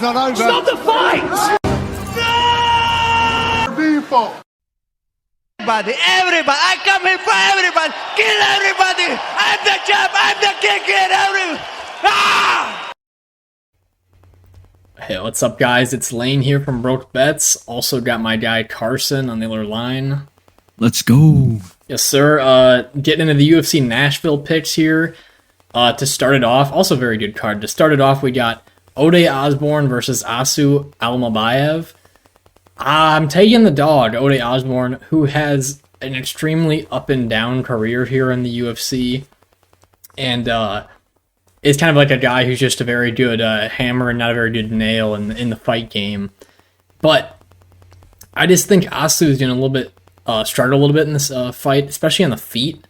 fight's not over. Stop the fight! People. Everybody, I come here for everybody. Kill everybody. I'm the champ. I'm the king. Kill everybody. Ah! Hey, what's up, guys? It's Lane here from Broke Bets. Also got my guy Carlston on the other line. Let's go. Yes, sir. Getting into the UFC Nashville picks here. To start it off, also very good card. To start it off, we got Ode Osbourne versus Asu Almabaev. I'm taking the dog, Ode Osbourne, who has an extremely up and down career here in the UFC, and is kind of like a guy who's just a very good hammer and not a very good nail in the fight game. But I just think Asu is going to a little bit struggle a little bit in this fight, especially on the feet.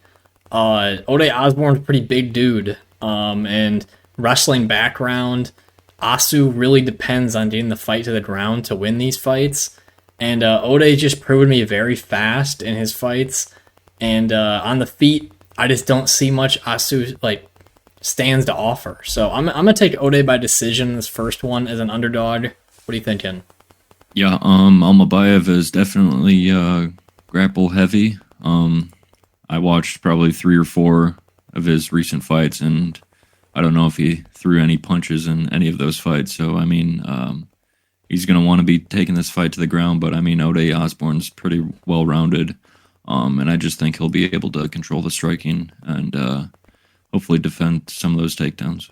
Ode Osbourne's a pretty big dude, and wrestling background. Asu really depends on getting the fight to the ground to win these fights. And Ode just proven me very fast in his fights. And on the feet, I just don't see much Asu stands to offer. So I'm gonna take Ode by decision this first one as an underdog. What are you thinking? Yeah, Almabaev is definitely grapple heavy. I watched probably 3 or 4 of his recent fights, and I don't know if he threw any punches in any of those fights. So, I mean, he's going to want to be taking this fight to the ground. But, I mean, Ode Osbourne's pretty well-rounded. And I just think he'll be able to control the striking and hopefully defend some of those takedowns.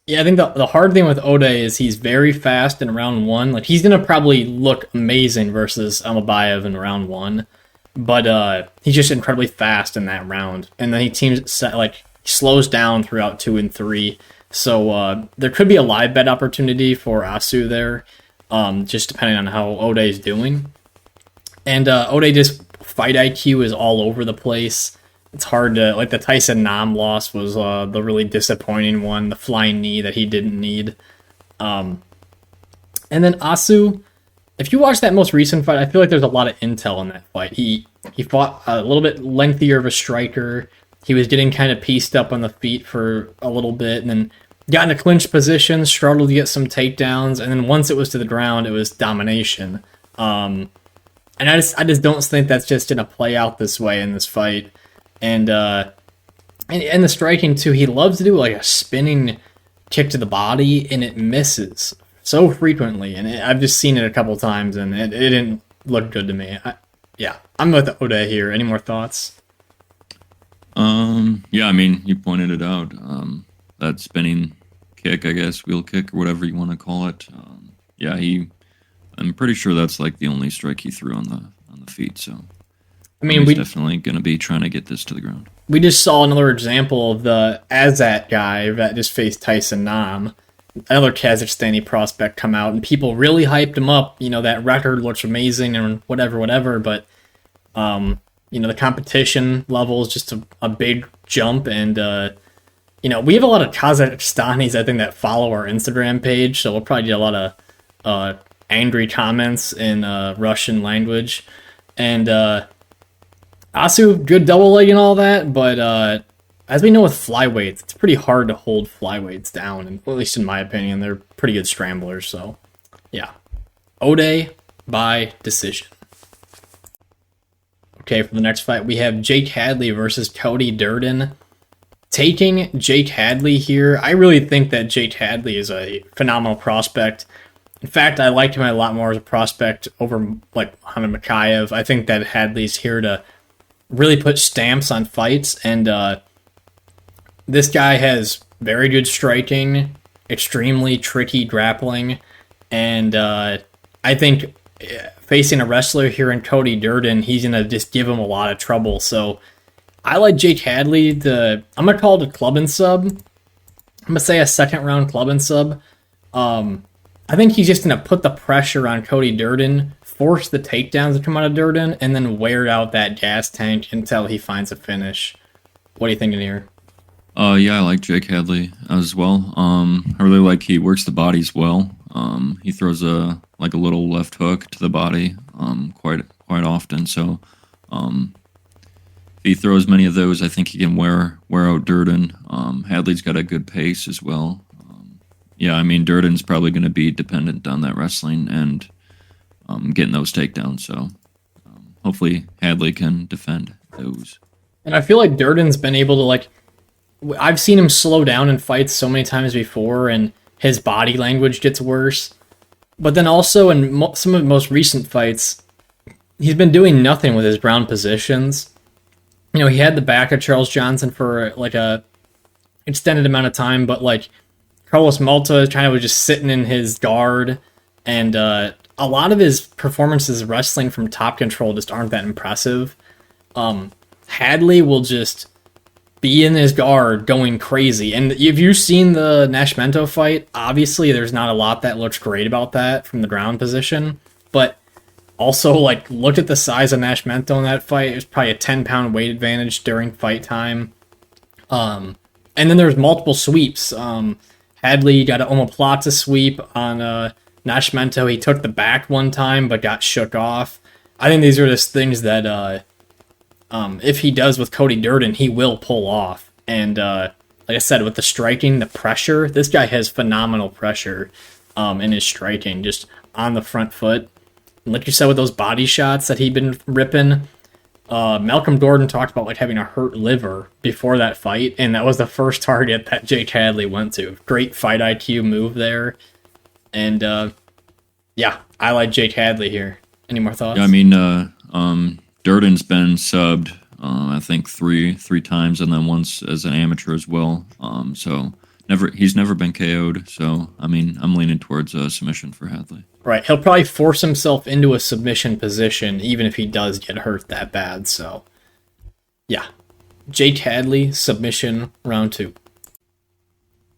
Yeah, I think the hard thing with Ode is he's very fast in round 1. Like, he's going to probably look amazing versus Almabaev in round 1. But he's just incredibly fast in that round. And then he slows down throughout 2 and 3. So there could be a live bet opportunity for Asu there, just depending on how Ode is doing. And Ode just fight IQ is all over the place. It's hard to, like, the Tyson Nam loss was the really disappointing one, the flying knee that he didn't need. And then Asu, if you watch that most recent fight, I feel like there's a lot of intel in that fight. He fought a little bit lengthier of a striker. He was getting kind of pieced up on the feet for a little bit, and then got in a clinch position, struggled to get some takedowns, and then once it was to the ground, it was domination. And I just don't think that's just going to play out this way in this fight. And the striking too, he loves to do like a spinning kick to the body, and it misses so frequently. And I've just seen it a couple times, and it didn't look good to me. I'm with Ode here. Any more thoughts? Yeah, I mean, you pointed it out. That spinning kick, I guess, wheel kick, or whatever you want to call it. I'm pretty sure that's like the only strike he threw on the feet. So, I mean, he's definitely going to be trying to get this to the ground. We just saw another example of the Azat guy that just faced Tyson Nam, another Kazakhstani prospect, come out, and people really hyped him up. You know, that record looks amazing and whatever, but the competition level is just a big jump, and we have a lot of Kazakhstanis, I think, that follow our Instagram page, so we'll probably get a lot of angry comments in Russian language. And Asu, good double leg and all that, but as we know with flyweights, it's pretty hard to hold flyweights down, and at least in my opinion, they're pretty good scramblers. So, yeah. Ode by decision. Okay, for the next fight, we have Jake Hadley versus Cody Durden. Taking Jake Hadley here, I really think that Jake Hadley is a phenomenal prospect. In fact, I liked him a lot more as a prospect over like Muhammad Makayev. I think that Hadley's here to really put stamps on fights, and this guy has very good striking, extremely tricky grappling, and I think facing a wrestler here in Cody Durden, he's going to just give him a lot of trouble. So I like Jake Hadley. I'm going to call it a club and sub. I'm going to say a second round club and sub. I think he's just going to put the pressure on Cody Durden, force the takedowns to come out of Durden, and then wear out that gas tank until he finds a finish. What are you thinking here? Yeah, I like Jake Hadley as well. I really like he works the bodies well. He throws a little left hook to the body quite often. So if he throws many of those, I think he can wear out Durden. Hadley's got a good pace as well. Yeah, I mean, Durden's probably going to be dependent on that wrestling and getting those takedowns. So hopefully Hadley can defend those. And I feel like Durden's been able to, like, I've seen him slow down in fights so many times before, and his body language gets worse. But then also in some of the most recent fights, he's been doing nothing with his ground positions. You know, he had the back of Charles Johnson for like a extended amount of time, but like Carlos Malta kind of was just sitting in his guard, and a lot of his performances wrestling from top control just aren't that impressive. Hadley will just be in his guard going crazy. And if you've seen the Nashville fight, obviously there's not a lot that looks great about that from the ground position. But also, like, look at the size of Nashville in that fight. It was probably a 10-pound weight advantage during fight time. And then there's multiple sweeps. Hadley got an omoplata sweep on Nashville. He took the back one time but got shook off. I think these are just things that if he does with Cody Durden, he will pull off. And like I said, with the striking, the pressure, this guy has phenomenal pressure in his striking, just on the front foot. And like you said, with those body shots that he'd been ripping, Malcolm Gordon talked about like having a hurt liver before that fight, and that was the first target that Jake Hadley went to. Great fight IQ move there. And yeah, I like Jake Hadley here. Any more thoughts? Yeah, I mean, Durden's been subbed, I think three times, and then once as an amateur as well. So he's never been KO'd. So I mean, I'm leaning towards a submission for Hadley. Right, he'll probably force himself into a submission position, even if he does get hurt that bad. So yeah, Jake Hadley submission round 2.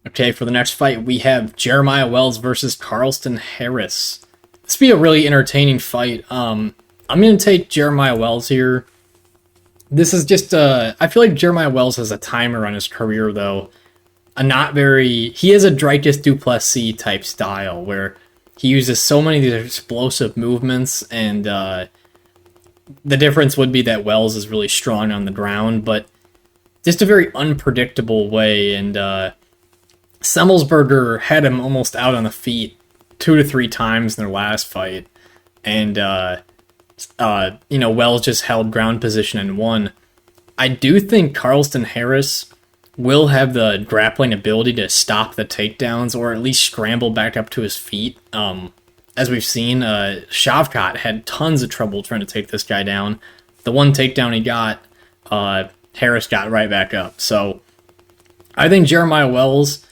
Okay, for the next fight we have Jeremiah Wells versus Carlston Harris. This will be a really entertaining fight. I'm going to take Jeremiah Wells here. This is just I feel like Jeremiah Wells has a timer on his career, though. He has a Dricus Duplessis type style, where he uses so many of these explosive movements, and the difference would be that Wells is really strong on the ground, but just a very unpredictable way, and Semmelsberger had him almost out on the feet 2 to 3 times in their last fight, and Wells just held ground position and won. I do think Carlston Harris will have the grappling ability to stop the takedowns, or at least scramble back up to his feet. As we've seen, Shavkat had tons of trouble trying to take this guy down. The one takedown he got, Harris got right back up. So I think Jeremiah Wells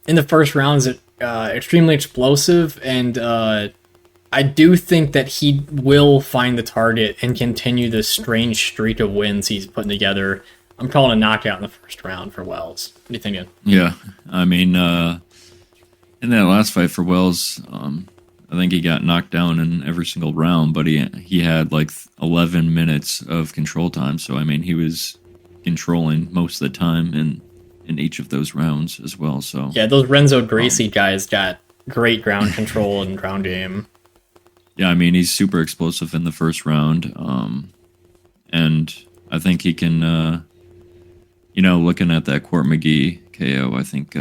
in the first round is extremely explosive, and I do think that he will find the target and continue this strange streak of wins he's putting together. I'm calling a knockout in the first round for Wells. What are you thinking? Yeah, I mean, in that last fight for Wells, I think he got knocked down in every single round, but he had like 11 minutes of control time. So, I mean, he was controlling most of the time in each of those rounds as well. So yeah, those Renzo Gracie guys got great ground control and ground game. Yeah, I mean, he's super explosive in the first round. And I think he can, looking at that Court McGee KO, I think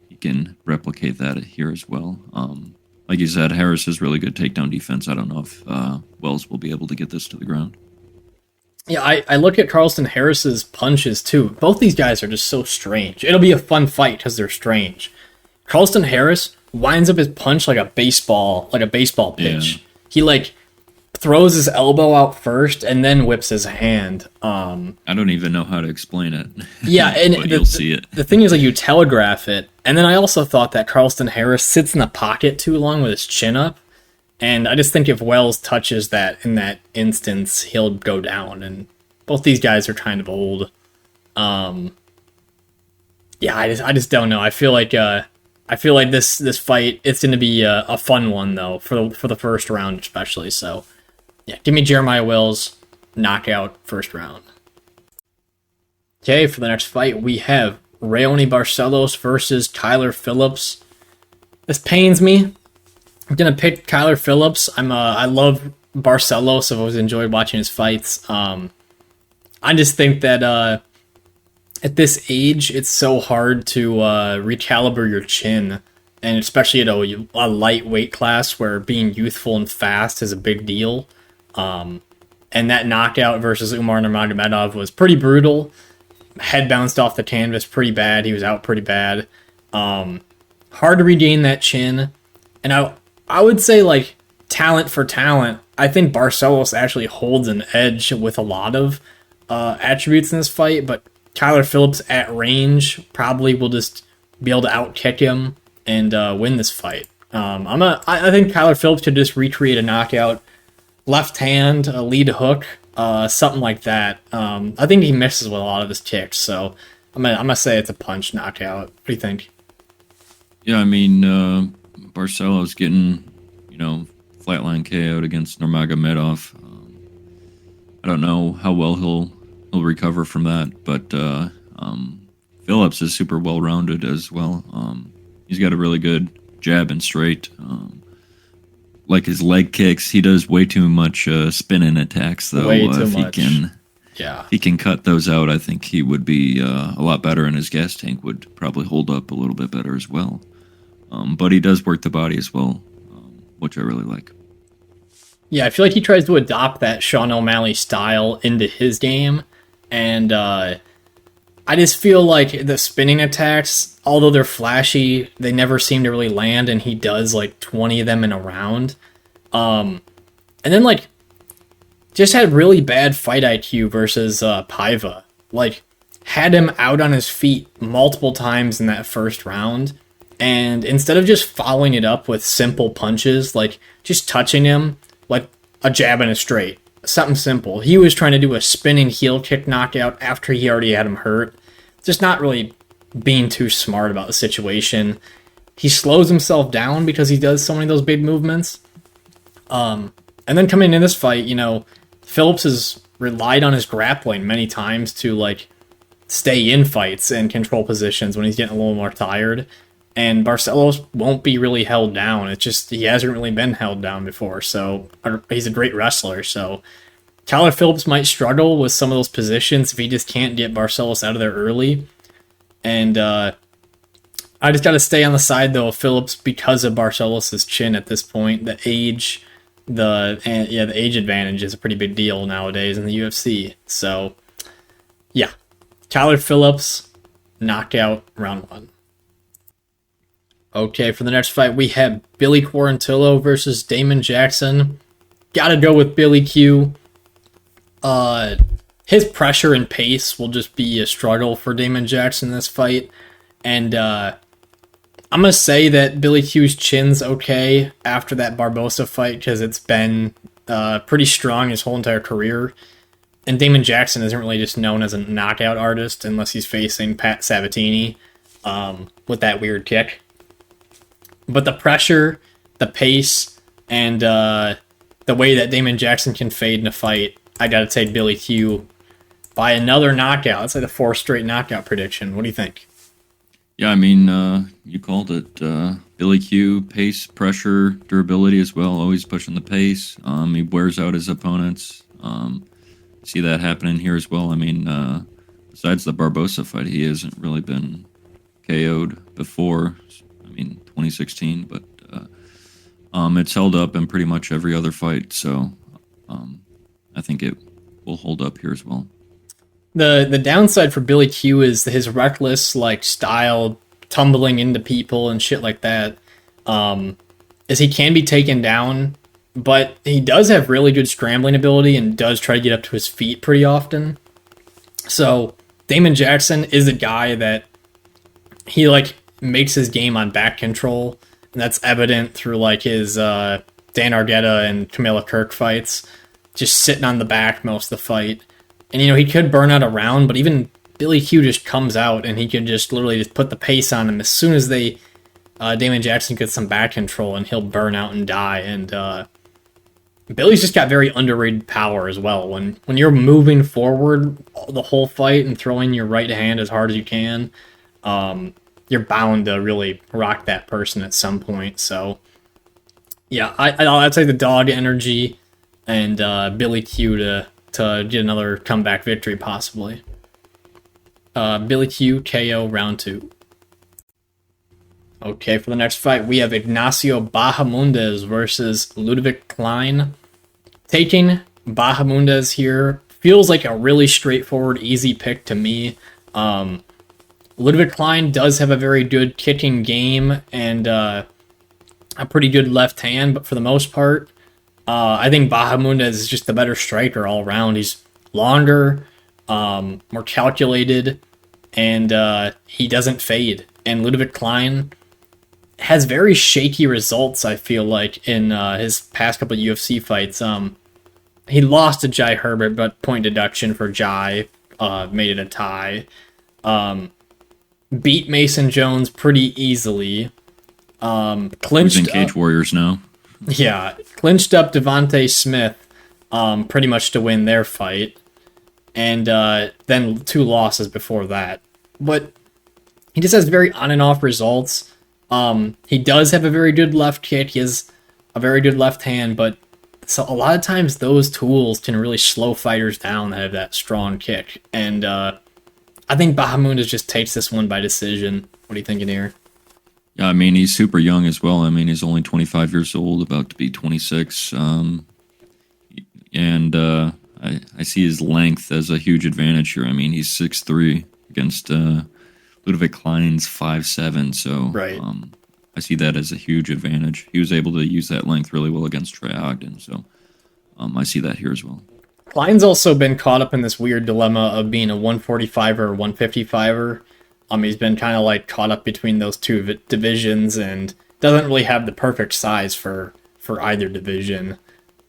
he can replicate that here as well. Like you said, Harris has really good takedown defense. I don't know if Wells will be able to get this to the ground. Yeah, I look at Carlston Harris's punches too. Both these guys are just so strange. It'll be a fun fight because they're strange. Carlston Harris winds up his punch like a baseball pitch. Yeah. He like throws his elbow out first and then whips his hand. I don't even know how to explain it. Yeah, and you'll see it. The thing is, like, you telegraph it, and then I also thought that Carlston Harris sits in the pocket too long with his chin up, and I just think if Wells touches that in that instance, he'll go down. And both these guys are kind of old. Yeah, I just don't know. I feel like this fight, it's going to be a fun one though for the first round especially. So yeah, give me Jeremiah Wells knockout first round. Okay, for the next fight we have Raoni Barcelos versus Kyler Phillips. This pains me. I'm gonna pick Kyler Phillips. I love Barcelos. I've always enjoyed watching his fights. I just think that at this age, it's so hard to recalibrate your chin and especially at a lightweight class where being youthful and fast is a big deal. And that knockout versus Umar Nurmagomedov was pretty brutal. Head bounced off the canvas pretty bad. He was out pretty bad. Hard to regain that chin. And I would say, like, talent for talent, I think Barcelos actually holds an edge with a lot of attributes in this fight, but Kyler Phillips at range probably will just be able to outkick him and win this fight. I think Kyler Phillips could just recreate a knockout, left hand, a lead hook, something like that. I think he misses with a lot of his kicks, so I'm gonna say it's a punch knockout. What do you think? Yeah, I mean, Barcelos getting, flatline KO'd against Nurmagomedov. I don't know how well he'll recover from that, but Phillips is super well rounded as well. He's got a really good jab and straight. Like his leg kicks, he does way too much spinning attacks though. Way too if much. He can cut those out, I think he would be a lot better, and his gas tank would probably hold up a little bit better as well. But he does work the body as well, which I really like. Yeah, I feel like he tries to adopt that Sean O'Malley style into his game, and I just feel like the spinning attacks, although they're flashy, they never seem to really land, and he does like 20 of them in a round. And then, like, just had really bad fight IQ versus Paiva. Like, had him out on his feet multiple times in that first round, and instead of just following it up with simple punches, like just touching him, like a jab and a straight, something simple, he was trying to do a spinning heel kick knockout after he already had him hurt. Just not really being too smart about the situation. He slows himself down because he does so many of those big movements. And then coming in this fight, Phillips has relied on his grappling many times to, like, stay in fights and control positions when he's getting a little more tired. And Barcelos won't be really held down. It's just he hasn't really been held down before. So he's a great wrestler. So Kyler Phillips might struggle with some of those positions if he just can't get Barcelos out of there early. And I just got to stay on the side, though, of Phillips because of Barcelos' chin at this point. The age advantage is a pretty big deal nowadays in the UFC. So, yeah. Kyler Phillips, knockout, round 1. Okay, for the next fight, we have Billy Quarantillo versus Damon Jackson. Gotta go with Billy Q. His pressure and pace will just be a struggle for Damon Jackson in this fight. And I'm going to say that Billy Q's chin's okay after that Barbosa fight because it's been pretty strong his whole entire career. And Damon Jackson isn't really just known as a knockout artist unless he's facing Pat Sabatini with that weird kick. But the pressure, the pace, and the way that Damon Jackson can fade in a fight, I got to take Billy Q by another knockout. That's like a 4 straight knockout prediction. What do you think? Yeah, I mean, you called it. Billy Q, pace, pressure, durability as well, always pushing the pace. He wears out his opponents. See that happening here as well. I mean, besides the Barbosa fight, he hasn't really been KO'd before. I mean, 2016, but it's held up in pretty much every other fight, so I think it will hold up here as well. The downside for Billy Q is his reckless style, tumbling into people and shit like that. Is he can be taken down, but he does have really good scrambling ability and does try to get up to his feet pretty often. So Damon Jackson is a guy that he makes his game on back control, and that's evident through his Dan Argueta and Camilla Kirk fights, just sitting on the back most of the fight. And he could burn out a round, but even Billy Q just comes out and he can just literally just put the pace on him as soon as Damon Jackson gets some back control, and he'll burn out and die. And Billy's just got very underrated power as well. When you're moving forward the whole fight and throwing your right hand as hard as you can, you're bound to really rock that person at some point. So, yeah, I'd say the dog energy and Billy Q to get another comeback victory, possibly. Billy Q, KO, round 2. Okay, for the next fight, we have Ignacio Bahamondes versus Ludovit Klein. Taking Bahamondes here feels like a really straightforward, easy pick to me. Ludovit Klein does have a very good kicking game and a pretty good left hand, but for the most part, I think Bahamondes is just the better striker all around. He's longer, more calculated, and he doesn't fade. And Ludovit Klein has very shaky results, I feel like, in his past couple of UFC fights. He lost to Jai Herbert, but point deduction for Jai made it a tie. Beat Mason Jones pretty easily. Clinched He's in Cage Warriors now. Yeah, clinched up Devontae Smith pretty much to win their fight. And then 2 losses before that. But he just has very on and off results. He does have a very good left kick. He has a very good left hand, but so a lot of times those tools can really slow fighters down that have that strong kick. And I think Bahamondes just takes this one by decision. What are you thinking here? Yeah, I mean, he's super young as well. I mean, he's only 25 years old, about to be 26. And I see his length as a huge advantage here. I mean, he's 6'3" against Ludovit Klein's 5'7", so right. I see that as a huge advantage. He was able to use that length really well against Trey Ogden, so I see that here as well. Klein's also been caught up in this weird dilemma of being a 145er or 155er. He's been kind of like caught up between those two divisions and doesn't really have the perfect size for either division.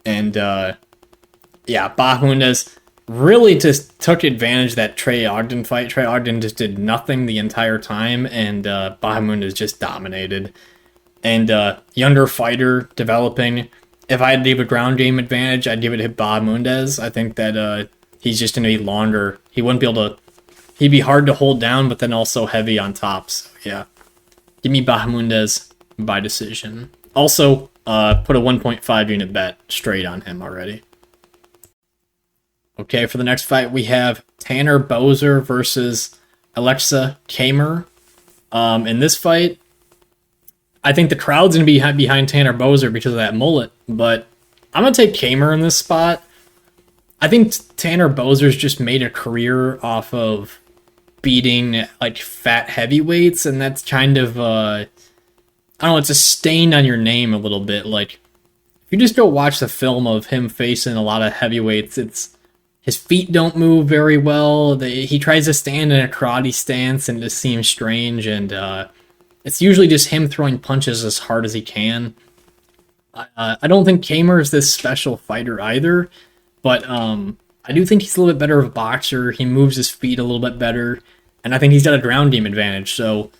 And yeah, Bahamondes really just took advantage of that Trey Ogden fight. Trey Ogden just did nothing the entire time, and Bahamondes just dominated. And younger fighter developing. If I had to give a ground game advantage, I'd give it to Bahamondes. I think that he's just going to be longer. He wouldn't be able to. He'd be hard to hold down, but then also heavy on top. So yeah, give me Bahamondes by decision. Also, put a 1.5 unit bet straight on him already. Okay, for the next fight, we have Tanner Boser versus Aleksa Camur. In this fight, I think the crowd's going to be behind Tanner Boser because of that mullet, but I'm going to take Camur in this spot. I think Tanner Boser's just made a career off of beating like fat heavyweights, and that's kind of, I don't know, it's a stain on your name a little bit. Like, if you just go watch the film of him facing a lot of heavyweights, his feet don't move very well. He tries to stand in a karate stance and it just seems strange. And it's usually just him throwing punches as hard as he can. I don't think Camur is this special fighter either. But I do think he's a little bit better of a boxer. He moves his feet a little bit better. And I think he's got a ground game advantage. So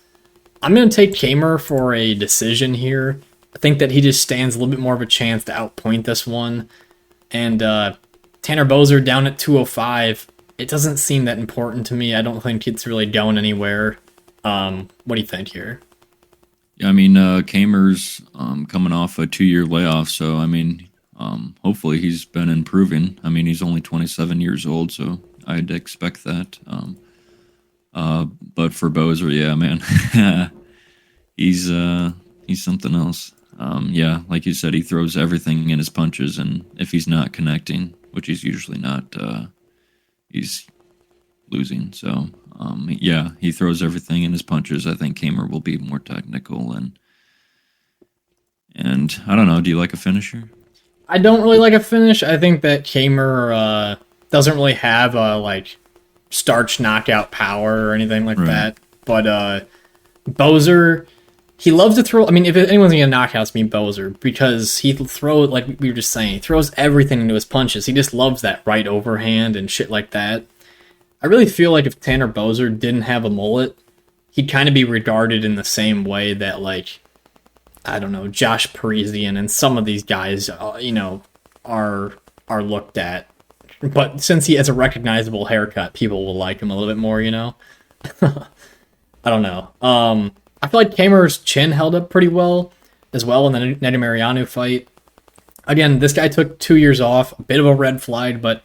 I'm going to take Camur for a decision here. I think that he just stands a little bit more of a chance to outpoint this one. And Tanner Boser down at 205. It doesn't seem that important to me. I don't think it's really going anywhere. What do you think here? Yeah, I mean, Camur's coming off a 2-year layoff, so I mean, hopefully he's been improving. I mean, he's only 27 years old, so I'd expect that. But for Boser, yeah, man, he's something else. Yeah, like you said, he throws everything in his punches, and if he's not connecting, which he's usually not, he's losing. So, yeah, he throws everything in his punches. I think Camur will be more technical, and I don't know. Do you like a finisher? I don't really like a finish. I think that Camur doesn't really have a like starch knockout power or anything like that. But Boser, he loves to throw. I mean, if anyone's gonna knock out, it's me, Boser, because he throw, like we were just saying, he throws everything into his punches. He just loves that right overhand and shit like that. I really feel like if Tanner Boser didn't have a mullet, he'd kind of be regarded in the same way that, like, I don't know, Josh Parisian and some of these guys, you know, are looked at. But since he has a recognizable haircut, people will like him a little bit more, you know? I don't know. I feel like Camur's chin held up pretty well as well in the Nettie Mariano fight. Again, this guy took 2 years off, a bit of a red flag, but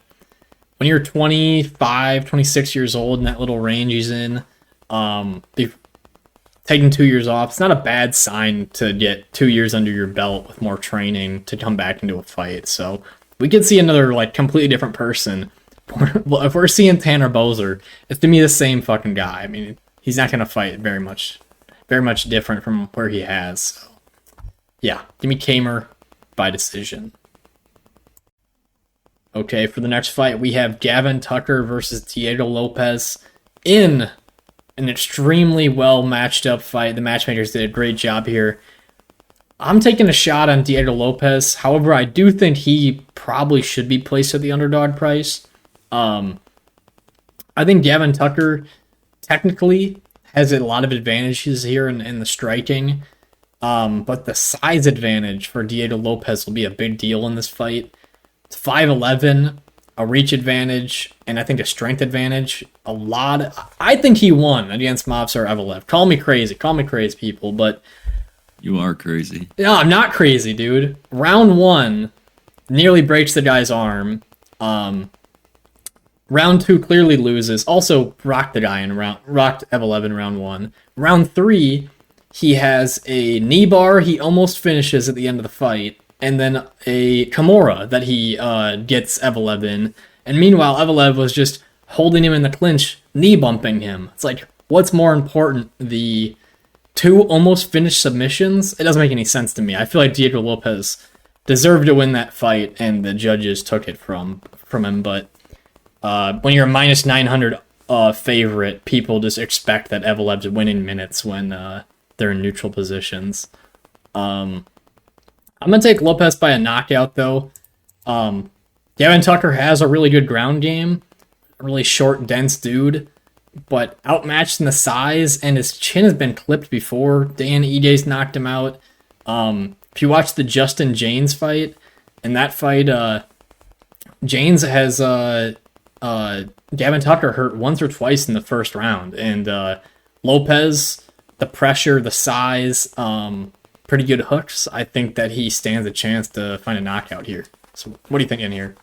when you're 25, 26 years old in that little range he's in, taking 2 years off, it's not a bad sign to get 2 years under your belt with more training to come back into a fight. So we could see another like completely different person. If we're seeing Tanner Boser, it's to me the same fucking guy. I mean, he's not going to fight very much different from where he has. So, yeah, give me Camur by decision. Okay, for the next fight, we have Gavin Tucker versus Diego Lopes in an extremely well matched up fight. The matchmakers did a great job here. I'm taking a shot on Diego Lopes. However, I do think he probably should be placed at the underdog price. I think Gavin Tucker technically has a lot of advantages here in the striking. But the size advantage for Diego Lopes will be a big deal in this fight. It's 5'11", a reach advantage, and I think a strength advantage. I think he won against Movsar Evelev. Call me crazy, people, but... You are crazy. No, I'm not crazy, dude. Round 1 nearly breaks the guy's arm. Round 2 clearly loses. Also rocked the guy rocked Evelev in round 1. Round 3, he has a knee bar he almost finishes at the end of the fight, and then a Kimura that he gets Evelev in. And meanwhile, Evelev was just holding him in the clinch, knee bumping him. It's like, what's more important, the 2 almost finished submissions? It doesn't make any sense to me. I feel like Diego Lopes deserved to win that fight, and the judges took it from him. But when you're a minus 900 favorite, people just expect that Evelev's winning minutes when they're in neutral positions. I'm going to take Lopes by a knockout, though. Gavin Tucker has a really good ground game. A really short, dense dude. But outmatched in the size, and his chin has been clipped before. Dan Ede's knocked him out. If you watch the Justin Janes fight, in that fight, Janes has Gavin Tucker hurt once or twice in the first round. And Lopes, the pressure, the size... pretty good hooks. I think that he stands a chance to find a knockout here. So what do you think in here?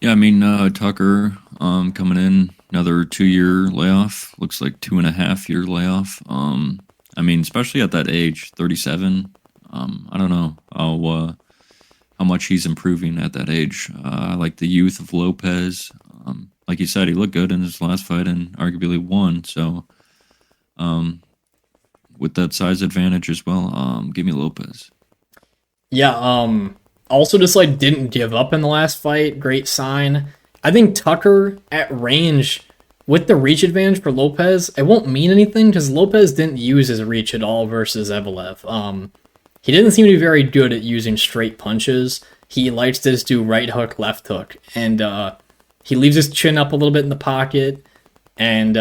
Yeah, I mean, Tucker coming in, another 2-year layoff. Looks like 2.5-year layoff. I mean, especially at that age, 37. I don't know how much he's improving at that age. I like the youth of Lopes. Like you said, he looked good in his last fight and arguably won. So, with that size advantage as well, give me Lopes. Yeah, also just like didn't give up in the last fight. Great sign. I think Tucker at range with the reach advantage for Lopes, it won't mean anything because Lopes didn't use his reach at all versus Evelev. He didn't seem to be very good at using straight punches. He likes to just do right hook, left hook, and he leaves his chin up a little bit in the pocket, and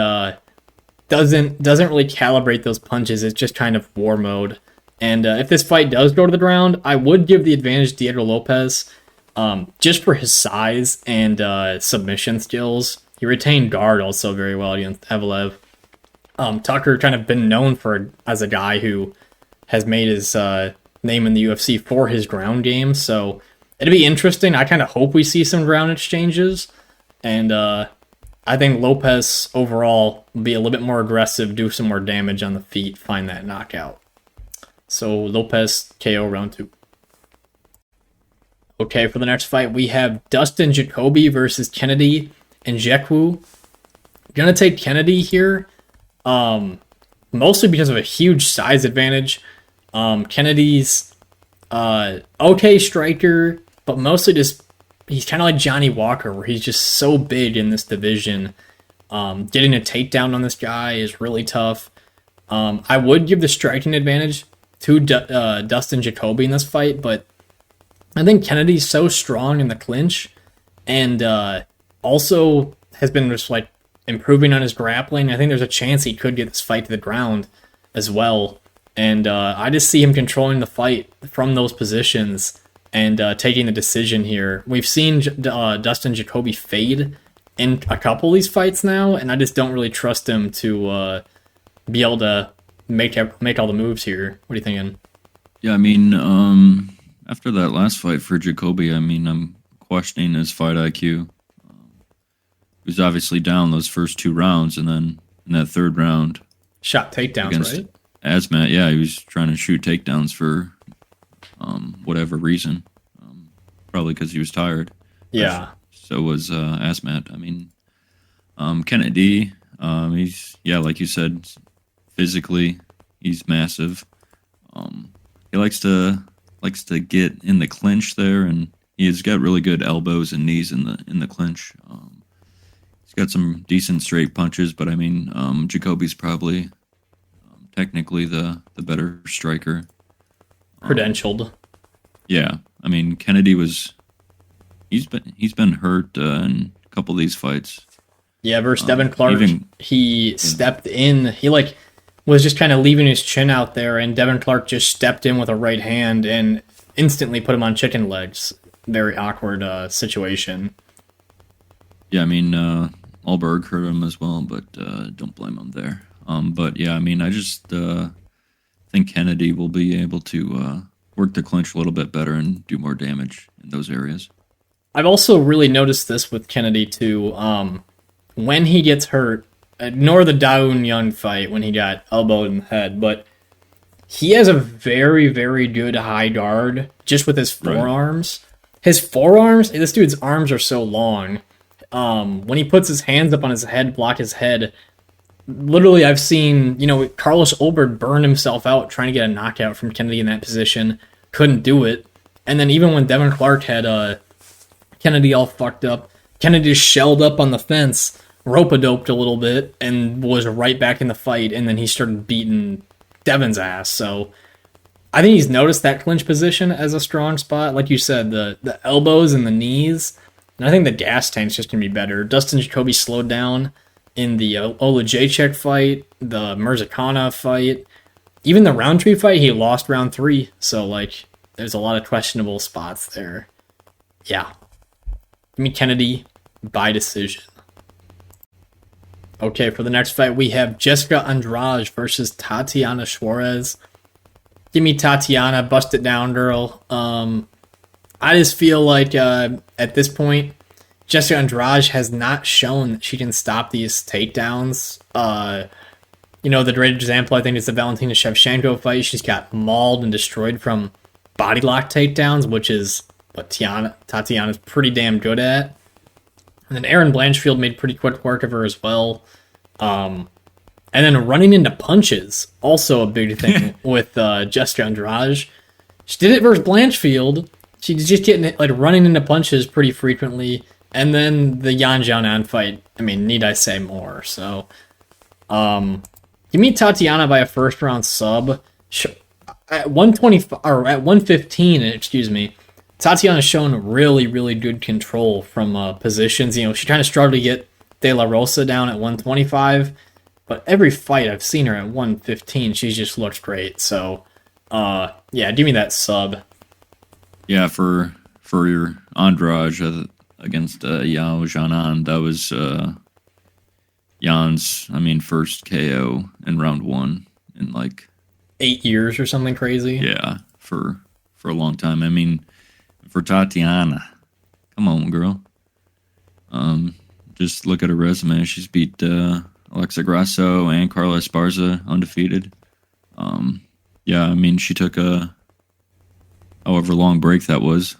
doesn't really calibrate those punches. It's just kind of war mode. And if this fight does go to the ground, I would give the advantage to Diego Lopes, just for his size and submission skills. He retained guard also very well against Evelev. Tucker kind of been known as a guy who has made his name in the UFC for his ground game. So it'd be interesting. I kind of hope we see some ground exchanges. And I think Lopes overall will be a little bit more aggressive, do some more damage on the feet, find that knockout. So Lopes KO round 2. Okay, for the next fight, we have Dustin Jacoby versus Kennedy Nzechukwu. Gonna take Kennedy here, mostly because of a huge size advantage. Kennedy's okay striker, but mostly just he's kind of like Johnny Walker, where he's just so big in this division. Getting a takedown on this guy is really tough. I would give the striking advantage to Dustin Jacoby in this fight, but I think Kennedy's so strong in the clinch, and also has been just like improving on his grappling. I think there's a chance he could get this fight to the ground as well. And I just see him controlling the fight from those positions and taking the decision here. We've seen Dustin Jacoby fade in a couple of these fights now, and I just don't really trust him to be able to make all the moves here. What are you thinking? Yeah, I mean, after that last fight for Jacoby, I mean, I'm questioning his fight IQ. He was obviously down those first 2 rounds, and then in that third round... Shot takedowns, right? Asmat, yeah, he was trying to shoot takedowns for whatever reason. Probably because he was tired. Yeah. So was Asmat. I mean, Kennedy, he's, yeah, like you said, physically, he's massive. He likes to get in the clinch there, and he's got really good elbows and knees in the clinch. He's got some decent straight punches, but I mean, Jacoby's probably technically the better striker. Credentialed. Yeah, I mean, Kennedy he's been hurt in a couple of these fights. Yeah, versus Devin Clark, even- he stepped in. He was just kind of leaving his chin out there, and Devin Clark just stepped in with a right hand and instantly put him on chicken legs. Very awkward situation. Yeah, I mean, Alberg hurt him as well, but don't blame him there. But yeah, I mean, I just think Kennedy will be able to work the clinch a little bit better and do more damage in those areas. I've also really noticed this with Kennedy too. When he gets hurt, ignore the Daun Young fight when he got elbowed in the head, but he has a very, very good high guard just with his forearms. Right. His forearms, this dude's arms are so long. When he puts his hands up on his head, block his head, literally I've seen, Carlos Ulberg burn himself out trying to get a knockout from Kennedy in that position. Couldn't do it. And then even when Devin Clark had Kennedy all fucked up, Kennedy just shelled up on the fence, rope-a-doped a little bit, and was right back in the fight, and then he started beating Devin's ass. So I think he's noticed that clinch position as a strong spot. Like you said, the elbows and the knees. And I think the gas tank's just going to be better. Dustin Jacoby slowed down in the Olajaychik fight, the Mirzakana fight. Even the Roundtree fight, he lost round 3. So, there's a lot of questionable spots there. Yeah. Give me Kennedy by decision. Okay, for the next fight, we have Jessica Andrade versus Tatiana Suarez. Give me Tatiana, bust it down, girl. I just feel like at this point, Jessica Andrade has not shown that she can stop these takedowns. The great example, I think, is the Valentina Shevchenko fight. She's got mauled and destroyed from body lock takedowns, which is what Tatiana's pretty damn good at. And then Erin Blanchfield made pretty quick work of her as well. And then running into punches, also a big thing with Jessica Andrade. She did it versus Blanchfield. She's just getting running into punches pretty frequently. And then the Yan Xiaonan fight, I mean, need I say more? So, give me Tatiana by a first round sub. At 125 or at 115, excuse me. Tatiana's shown really, really good control from positions. She kind of struggled to get De La Rosa down at 125, but every fight I've seen her at 115, she's just looked great. So, yeah, give me that sub. Yeah, for your Andrade against Yao Zhanan, that was Jan's, first KO in round 1 in 8 years or something crazy. Yeah, for a long time. For Tatiana, come on, girl. Just look at her resume. She's beat Aleksa Grasso and Carla Esparza undefeated. She took a however long break that was,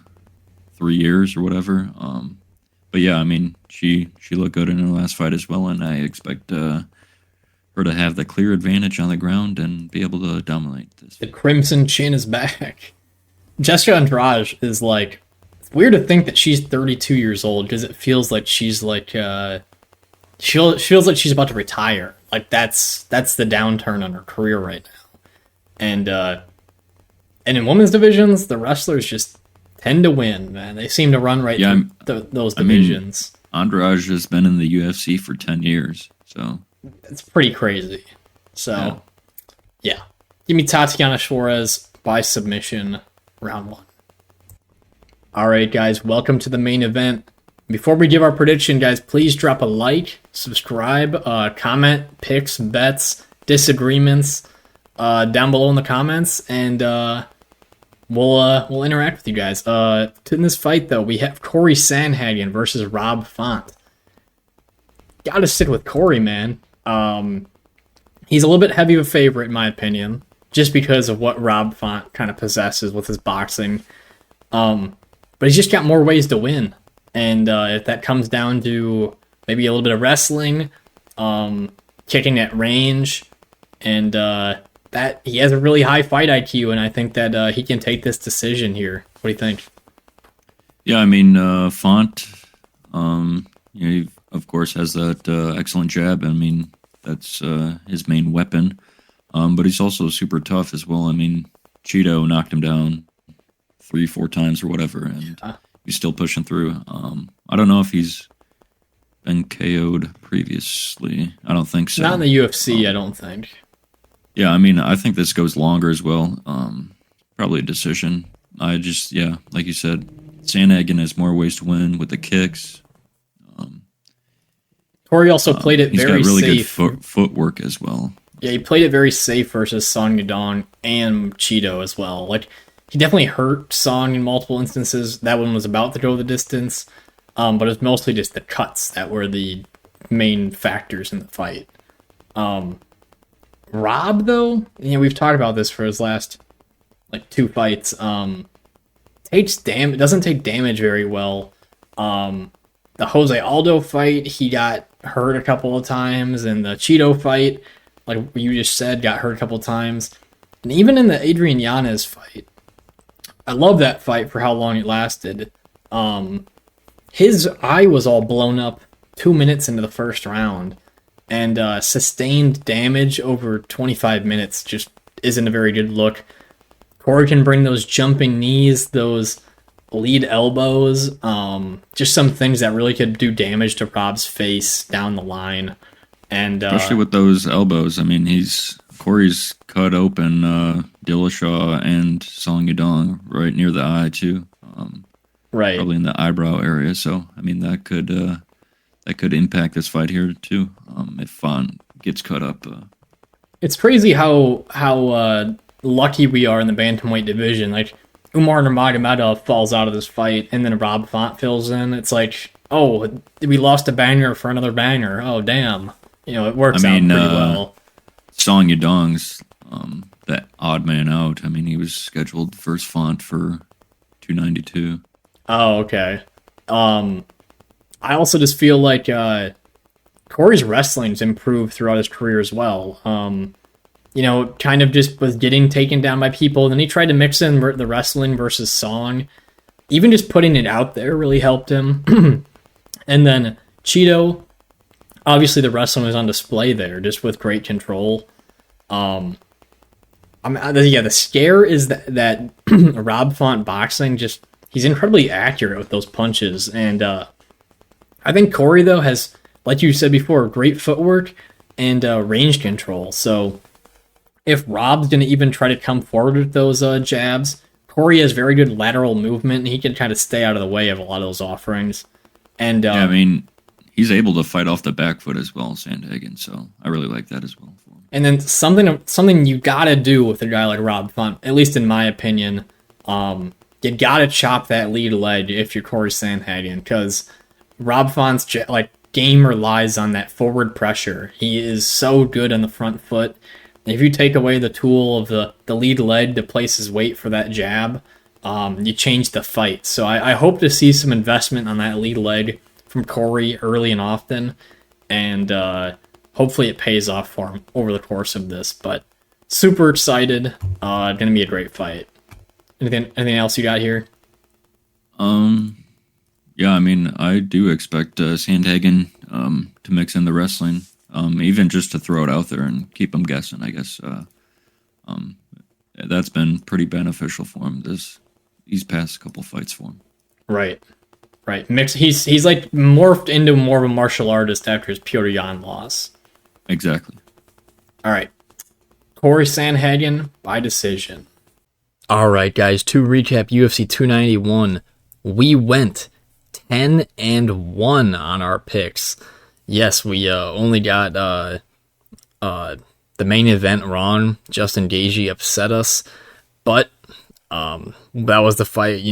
3 years or whatever. But yeah, she looked good in her last fight as well, and I expect her to have the clear advantage on the ground and be able to dominate this. The Crimson Chin is back. Jessica Andrade is it's weird to think that she's 32 years old because it feels like she's she feels like she's about to retire. That's the downturn on her career right now. And in women's divisions, the wrestlers just tend to win, man. They seem to run through those divisions. Andrade has been in the UFC for 10 years, so it's pretty crazy. So, yeah. Give me Tatiana Suarez by submission. Round 1. All right, guys, welcome to the main event. Before we give our prediction, guys, please drop a like, subscribe, comment, picks, bets, disagreements down below in the comments, and we'll interact with you guys. In this fight, though, we have Cory Sandhagen versus Rob Font. Gotta stick with Cory, man. He's a little bit heavy of a favorite, in my opinion, just because of what Rob Font kind of possesses with his boxing. But he's just got more ways to win. And if that comes down to maybe a little bit of wrestling, kicking at range, and that he has a really high fight IQ, and I think that he can take this decision here. What do you think? Yeah, I mean, Font, he of course has that excellent jab. I mean, that's his main weapon. But he's also super tough as well. I mean, Cheeto knocked him down 3-4 times or whatever, and he's still pushing through. I don't know if he's been KO'd previously. I don't think so. Not in the UFC, I don't think. Yeah, I mean, I think this goes longer as well. Probably a decision. Like you said, Sandhagen has more ways to win with the kicks. Cory also played it very safe. He's got really good footwork as well. Yeah, he played it very safe versus Song Yadong and Cheeto as well. Like, he definitely hurt Song in multiple instances. That one was about to go the distance, but it was mostly just the cuts that were the main factors in the fight. Rob, though, we've talked about this for his last 2 fights. Doesn't take damage very well. The Jose Aldo fight, he got hurt a couple of times, and the Cheeto fight, like you just said, got hurt a couple of times. And even in the Adrian Yanez fight, I love that fight for how long it lasted. His eye was all blown up 2 minutes into the first round, and sustained damage over 25 minutes just isn't a very good look. Cory can bring those jumping knees, those lead elbows, just some things that really could do damage to Rob's face down the line. And especially with those elbows, I mean, Cory's cut open Dillashaw and Song Yadong right near the eye too. Right, probably in the eyebrow area. So I mean, that could impact this fight here too. If Font gets cut up. It's crazy how lucky we are in the bantamweight division. Like, Umar Nurmagomedov falls out of this fight, and then Rob Font fills in. It's like, oh, we lost a banger for another banger. Oh, damn. It works out pretty well. Song Yadong's that odd man out. I mean, he was scheduled first Font for 292. Oh, okay. I also just feel like Cory's wrestling's improved throughout his career as well. Kind of just was getting taken down by people. Then he tried to mix in the wrestling versus Song. Even just putting it out there really helped him. And then Cheeto, obviously the wrestling was on display there, just with great control. The scare is that Rob Font boxing, just he's incredibly accurate with those punches. And I think Cory, though, has, like you said before, great footwork and range control. So if Rob's going to even try to come forward with those jabs, Cory has very good lateral movement, and he can kind of stay out of the way of a lot of those offerings. And I mean, he's able to fight off the back foot as well, Sandhagen, so I really like that as well for him. And then something you got to do with a guy like Rob Font, at least in my opinion, you got to chop that lead leg if you're Cory Sandhagen, because Rob Font's game relies on that forward pressure. He is so good on the front foot. If you take away the tool of the lead leg to place his weight for that jab, you change the fight. So I hope to see some investment on that lead leg from Cory early and often, and hopefully it pays off for him over the course of this. But super excited. Going to be a great fight. Anything else you got here? Yeah, I mean, I do expect Sandhagen to mix in the wrestling. Even just to throw it out there and keep him guessing, I guess. That's been pretty beneficial for him these past couple fights for him. Right. He's like morphed into more of a martial artist after his Petr Yan loss. Exactly. All right. Cory Sandhagen by decision. All right, guys. To recap UFC 291, we went 10-1 on our picks. Yes, we only got the main event wrong. Justin Gaethje upset us, but that was the fight,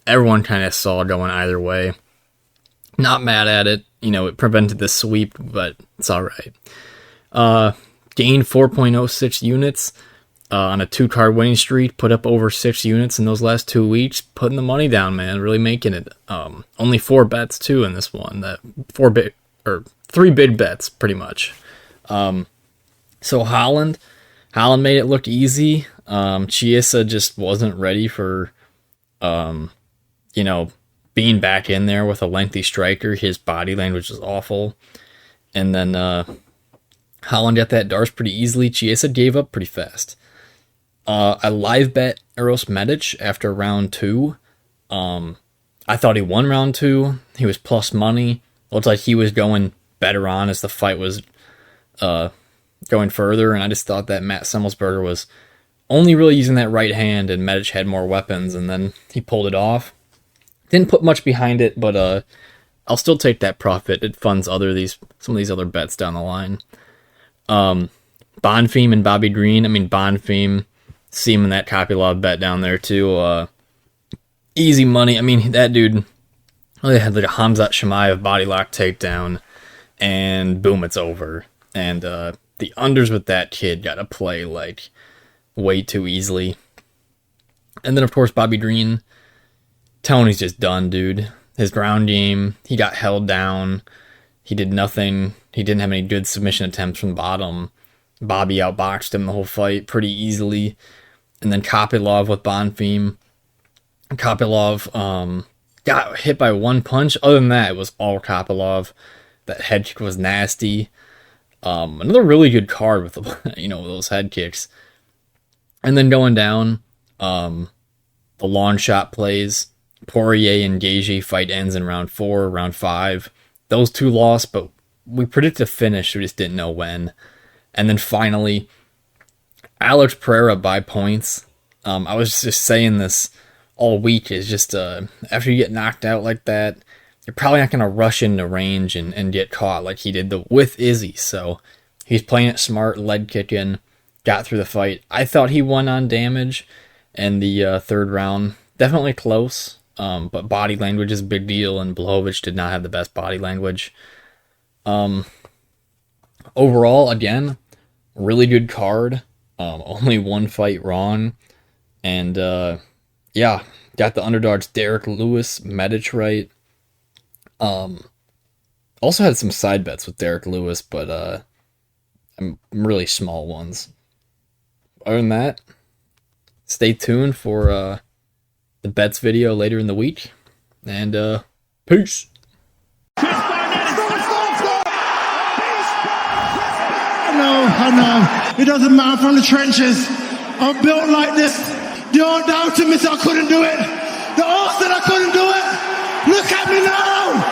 everyone kind of saw going either way. Not mad at it. It prevented the sweep, but it's all right. gained 4.06 units on a 2-card winning streak, put up over 6 units in those last 2 weeks, putting the money down, man, really making it. Only 4 bets too in this one. 3 big bets pretty much. So Holland made it look easy. Chiesa just wasn't ready for, being back in there with a lengthy striker. His body language was awful. And then Holland got that Darce pretty easily. Chiesa gave up pretty fast. I live bet Eros Medic after round 2. I thought he won round 2. He was plus money. Looked like he was going better on as the fight was going further. And I just thought that Matt Semmelsberger was only really using that right hand, and Medic had more weapons, and then he pulled it off. Didn't put much behind it, but I'll still take that profit. It funds some of these other bets down the line. Bonfim and Bobby Green. I mean, Bonfim, see him in that Kopylov bet down there too. Easy money. I mean, that dude really had like a Hamzat Shemaev body lock takedown, and boom, it's over. And the unders with that kid got to play like way too easily. And then, of course, Bobby Green. Tony's just done, dude. His ground game, he got held down. He did nothing. He didn't have any good submission attempts from the bottom. Bobby outboxed him the whole fight pretty easily. And then Kopylov with Bonfim. Kopylov got hit by 1 punch. Other than that, it was all Kopylov. That head kick was nasty. Another really good card with those head kicks. And then going down, the long shot plays. Poirier and Gaethje fight ends in round 4, round 5. Those 2 lost, but we predicted a finish. We just didn't know when. And then finally, Alex Pereira by points. I was just saying this all week. Is just after you get knocked out like that, you're probably not going to rush into range and get caught like he did with Izzy. So he's playing it smart, leg kicking, got through the fight. I thought he won on damage in the third round. Definitely close. But body language is a big deal, and Blachowicz did not have the best body language. Overall, again, really good card. Only 1 fight wrong. And, got the underdogs Derek Lewis, Medic right. Also had some side bets with Derek Lewis, but really small ones. Other than that, stay tuned for the bets video later in the week, and peace. I know. It doesn't matter from the trenches. I'm built like this. The old down to me said I couldn't do it. The old said I couldn't do it. Look at me now.